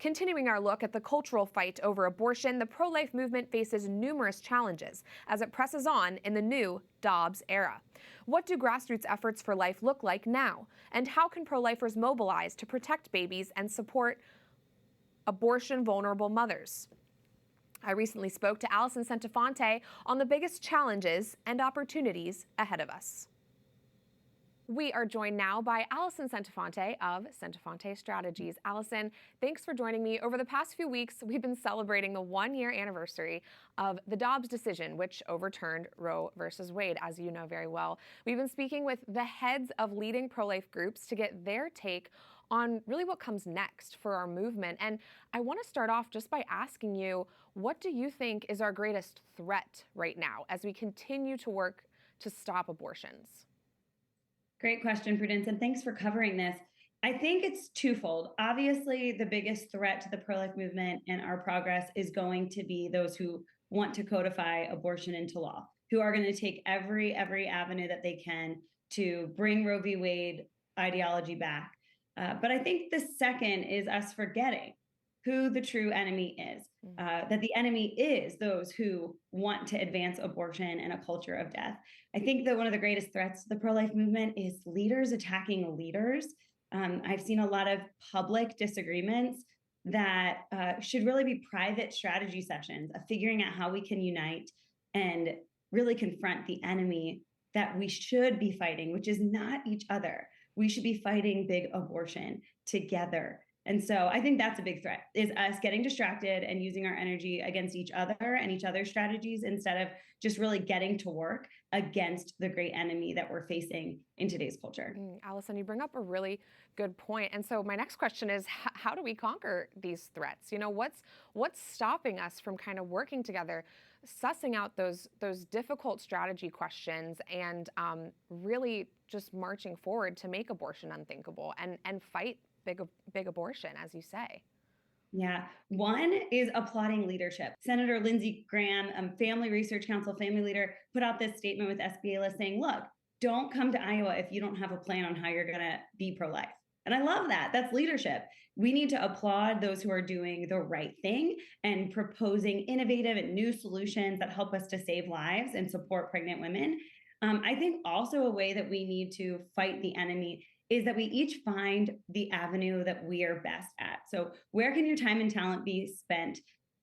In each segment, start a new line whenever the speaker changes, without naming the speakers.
Continuing our look at the cultural fight over abortion, the pro-life movement faces numerous challenges as it presses on in the new Dobbs era. What do grassroots efforts for life look like now? And how can pro-lifers mobilize to protect babies and support abortion-vulnerable mothers? I recently spoke to Alison Centofante on the biggest challenges and opportunities ahead of us. We are joined now by Alison Centofante of Centofante Strategies. Alison, thanks for joining me. Over the past few weeks, we've been celebrating the one-year anniversary of the Dobbs decision, which overturned Roe versus Wade, as you know very well. We've been speaking with the heads of leading pro-life groups to get their take on really what comes next for our movement. And I want to start off just by asking you, what do you think is our greatest threat right now as we continue to work to stop abortions?
Great question, Prudence, and thanks for covering this. I think it's twofold. Obviously, the biggest threat to the pro-life movement and our progress is going to be those who want to codify abortion into law, who are going to take every avenue that they can to bring Roe v. Wade ideology back. But I think the second is us forgetting who the true enemy is, that the enemy is those who want to advance abortion and a culture of death. I think that one of the greatest threats to the pro-life movement is leaders attacking leaders. I've seen a lot of public disagreements that should really be private strategy sessions of figuring out how we can unite and really confront the enemy that we should be fighting, which is not each other. We should be fighting big abortion together. And so I think that's a big threat, is us getting distracted and using our energy against each other and each other's strategies instead of just really getting to work against the great enemy that we're facing in today's culture.
Alison, you bring up a really good point. And so my next question is, how do we conquer these threats? You know, what's stopping us from kind of working together, sussing out those difficult strategy questions and really just marching forward to make abortion unthinkable and fight big abortion, as you say?
Yeah. One is applauding leadership. Senator Lindsey Graham, Family Research Council family leader, put out this statement with SBA list saying, look, don't come to Iowa if you don't have a plan on how you're going to be pro-life. And I love that. That's leadership. We need to applaud those who are doing the right thing and proposing innovative and new solutions that help us to save lives and support pregnant women. I think also a way that we need to fight the enemy is that we each find the avenue that we are best at. So where can your time and talent be spent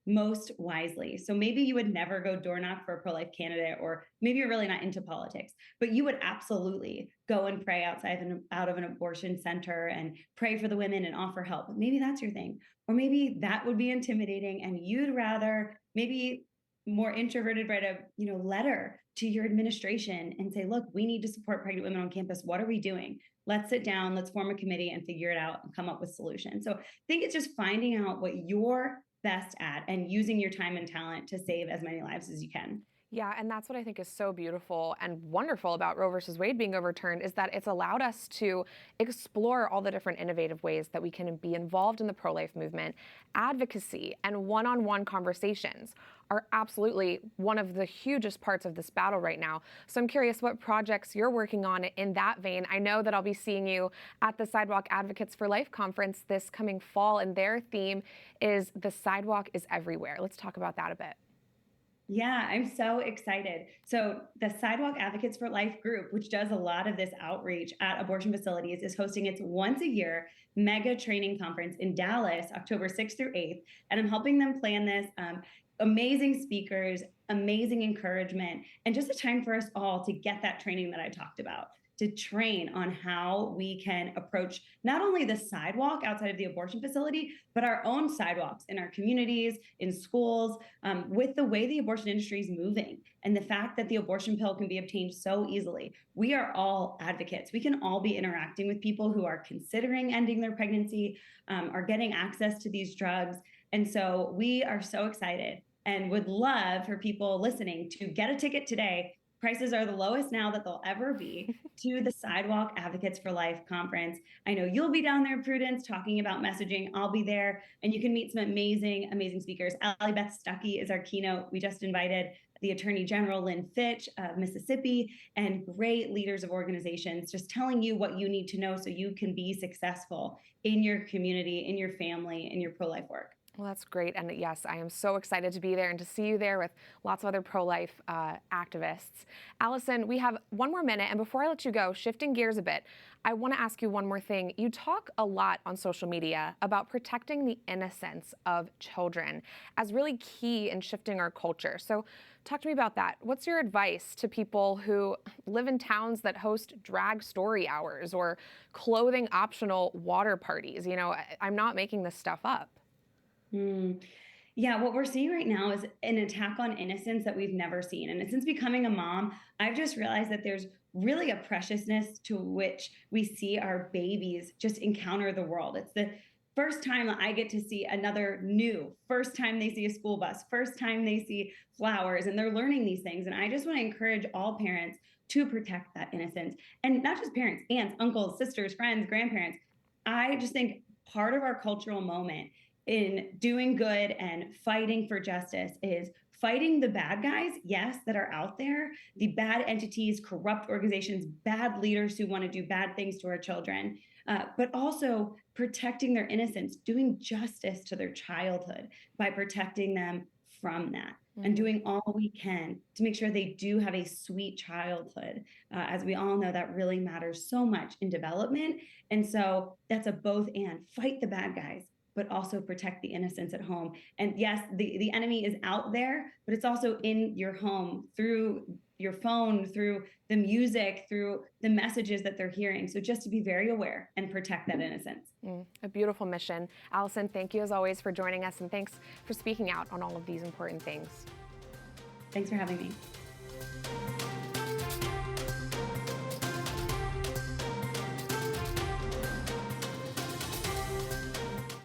most wisely? So maybe you would never go door knock for a pro-life candidate, or maybe you're really not into politics, but you would absolutely go and pray out of an abortion center and pray for the women and offer help. Maybe that's your thing. Or maybe that would be intimidating and you'd rather maybe more introverted write a letter to your administration and say, look, we need to support pregnant women on campus. What are we doing? Let's sit down, let's form a committee and figure it out and come up with solutions. So I think it's just finding out what you're best at and using your time and talent to save as many lives as you can.
Yeah, and that's what I think is so beautiful and wonderful about Roe versus Wade being overturned, is that it's allowed us to explore all the different innovative ways that we can be involved in the pro-life movement. Advocacy and one-on-one conversations are absolutely one of the hugest parts of this battle right now. So I'm curious what projects you're working on in that vein. I know that I'll be seeing you at the Sidewalk Advocates for Life conference this coming fall, and their theme is "The Sidewalk is Everywhere." Let's talk about that a bit.
Yeah, I'm so excited. So the Sidewalk Advocates for Life group, which does a lot of this outreach at abortion facilities, is hosting its once a year mega training conference in Dallas, October 6th through 8th. And I'm helping them plan this. Amazing speakers, amazing encouragement, and just a time for us all to get that training that I talked about, to train on how we can approach not only the sidewalk outside of the abortion facility, but our own sidewalks in our communities, in schools, with the way the abortion industry is moving and the fact that the abortion pill can be obtained so easily. We are all advocates. We can all be interacting with people who are considering ending their pregnancy, are getting access to these drugs. And so we are so excited and would love for people listening to get a ticket today prices are the lowest now that they'll ever be, to the Sidewalk Advocates for Life conference. I know you'll be down there, Prudence, talking about messaging. I'll be there, and you can meet some amazing, amazing speakers. Allie Beth Stuckey is our keynote. We just invited the Attorney General Lynn Fitch of Mississippi, and great leaders of organizations, just telling you what you need to know so you can be successful in your community, in your family, in your pro-life work.
Well, that's great. And yes, I am so excited to be there and to see you there with lots of other pro-life activists. Alison, we have one more minute. And before I let you go, shifting gears a bit, I want to ask you one more thing. You talk a lot on social media about protecting the innocence of children as really key in shifting our culture. So talk to me about that. What's your advice to people who live in towns that host drag story hours or clothing optional water parties? You know, I'm not making this stuff up.
Yeah, what we're seeing right now is an attack on innocence that we've never seen. And since becoming a mom, I've just realized that there's really a preciousness to which we see our babies just encounter the world. It's the first time that I get to see another new, first time they see a school bus, first time they see flowers, and they're learning these things. And I just want to encourage all parents to protect that innocence. And not just parents, aunts, uncles, sisters, friends, grandparents. I just think part of our cultural moment in doing good and fighting for justice is fighting the bad guys, yes, that are out there, the bad entities, corrupt organizations, bad leaders who want to do bad things to our children, but also protecting their innocence, doing justice to their childhood by protecting them from that. And doing all we can to make sure they do have a sweet childhood. As we all know, that really matters so much in development. And so that's a both and. Fight the bad guys, but also protect the innocence at home. And yes, the enemy is out there, but it's also in your home through your phone, through the music, through the messages that they're hearing. So just to be very aware and protect that innocence.
A beautiful mission. Alison, thank you as always for joining us, and thanks for speaking out on all of these important things.
Thanks for having me.